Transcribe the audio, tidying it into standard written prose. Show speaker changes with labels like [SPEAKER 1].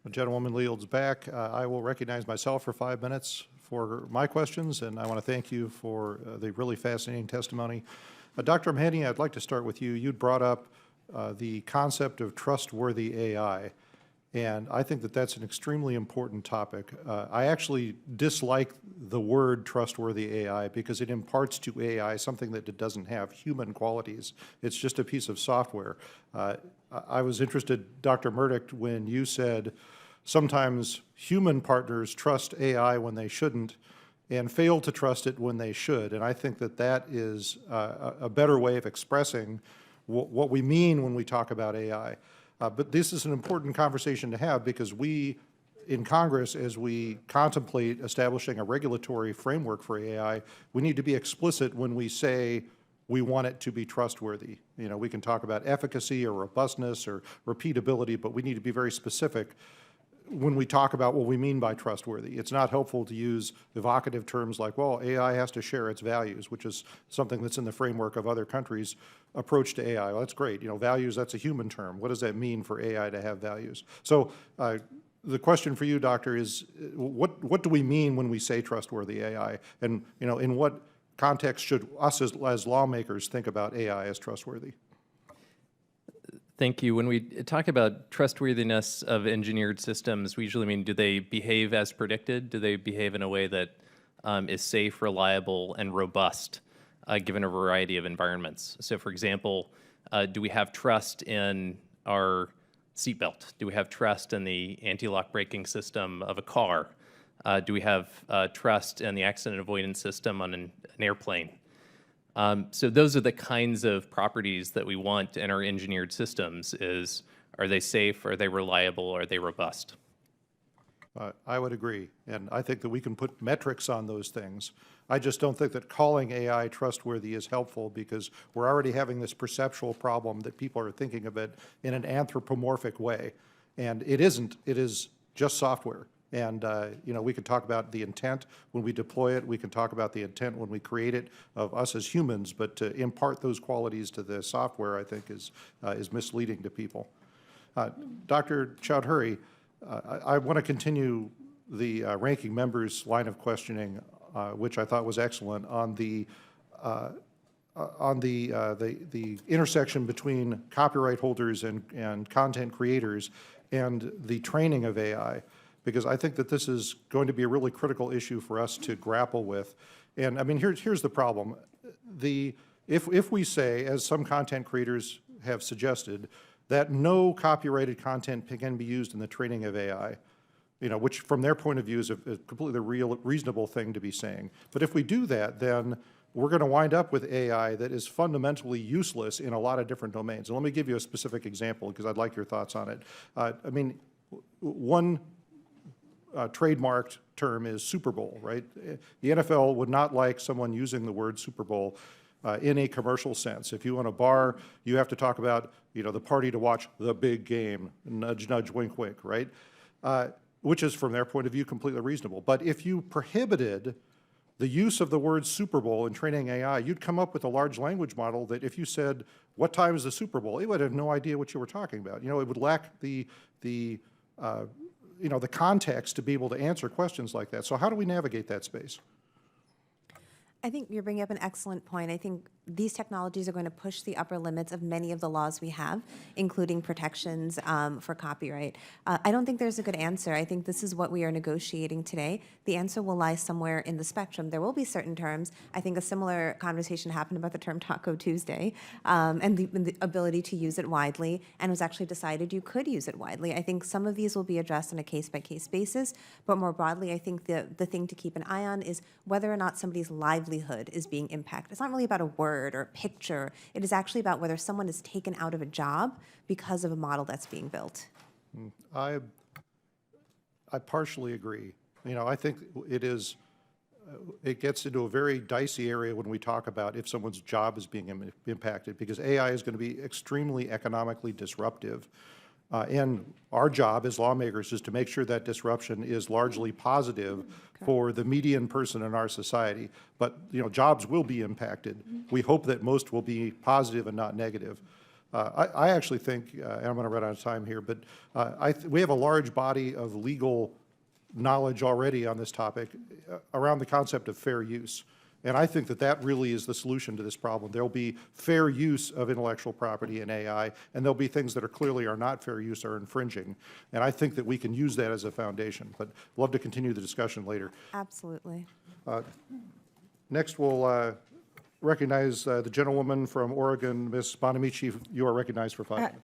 [SPEAKER 1] The gentlewoman yields back. I will recognize myself for 5 minutes for my questions, and I want to thank you for the really fascinating testimony. Dr. Mahani, I'd like to start with you. You'd brought up the concept of trustworthy AI, and I think that that's an extremely important topic. I actually dislike the word trustworthy AI because it imparts to AI something that it doesn't have, human qualities. It's just a piece of software. I was interested, Dr. Murdoch, when you said sometimes human partners trust AI when they shouldn't and fail to trust it when they should. And I think that that is a better way of expressing what we mean when we talk about AI. But this is an important conversation to have because we, in Congress, as we contemplate establishing a regulatory framework for AI, we need to be explicit when we say we want it to be trustworthy. You know, we can talk about efficacy or robustness or repeatability, but we need to be very specific when we talk about what we mean by trustworthy. It's not helpful to use evocative terms like, well, AI has to share its values, which is something that's in the framework of other countries' approach to AI. Well, that's great. You know, values, that's a human term. What does that mean for AI to have values? So the question for you, Doctor, is what do we mean when we say trustworthy AI? And, you know, in what context should us as lawmakers think about AI as trustworthy?
[SPEAKER 2] Thank you. When we talk about trustworthiness of engineered systems, we usually mean, do they behave as predicted? Do they behave in a way that is safe, reliable, and robust, given a variety of environments? So for example, do we have trust in our seatbelt? Do we have trust in the anti-lock braking system of a car? Do we have trust in the accident avoidance system on an airplane? So those are the kinds of properties that we want in our engineered systems is, are they safe, are they reliable, are they robust?
[SPEAKER 1] I would agree, and I think that we can put metrics on those things. I just don't think that calling AI trustworthy is helpful because we're already having this perceptual problem that people are thinking of it in an anthropomorphic way, and it isn't. It is just software. And, you know, we can talk about the intent when we deploy it. We can talk about the intent when we create it of us as humans. But to impart those qualities to the software, I think, is misleading to people. Dr. Chowdhury, I want to continue the ranking member's line of questioning, which I thought was excellent, on the intersection between copyright holders and content creators and the training of AI. Because I think that this is going to be a really critical issue for us to grapple with. And I mean, here's the problem. If we say, as some content creators have suggested, that no copyrighted content can be used in the training of AI, you know, which from their point of view is a completely reasonable thing to be saying. But if we do that, then we're going to wind up with AI that is fundamentally useless in a lot of different domains. And let me give you a specific example because I'd like your thoughts on it. I mean, one trademarked term is Super Bowl, right? The NFL would not like someone using the word Super Bowl in a commercial sense. If you own a bar, you have to talk about, you know, the party to watch the big game, nudge, nudge, wink, wink, right? Which is, from their point of view, completely reasonable. But if you prohibited the use of the word Super Bowl in training AI, you'd come up with a large language model that if you said, what time is the Super Bowl? It would have no idea what you were talking about. You know, it would lack the context to be able to answer questions like that. So how do we navigate that space?
[SPEAKER 3] I think you're bringing up an excellent point. I think these technologies are going to push the upper limits of many of the laws we have, including protections for copyright. I don't think there's a good answer. I think this is what we are negotiating today. The answer will lie somewhere in the spectrum. There will be certain terms. I think a similar conversation happened about the term Taco Tuesday and the ability to use it widely, and it was actually decided you could use it widely. I think some of these will be addressed on a case-by-case basis, but more broadly, I think the thing to keep an eye on is whether or not somebody's livelihood is being impacted. It's not really about a word or a picture. It is actually about whether someone is taken out of a job because of a model that's being built.
[SPEAKER 1] I partially agree. You know, I think it gets into a very dicey area when we talk about if someone's job is being impacted, because AI is going to be extremely economically disruptive. And our job as lawmakers is to make sure that disruption is largely positive for the median person in our society. But, you know, jobs will be impacted. We hope that most will be positive and not negative. I actually think, and I'm going to run out of time here, but we have a large body of legal knowledge already on this topic around the concept of fair use. And I think that that really is the solution to this problem. There'll be fair use of intellectual property in AI, and there'll be things that are clearly are not fair use or infringing. And I think that we can use that as a foundation, but love to continue the discussion later.
[SPEAKER 3] Absolutely.
[SPEAKER 1] Next, we'll recognize the gentlewoman from Oregon, Ms. Bonamici. You are recognized for 5 minutes.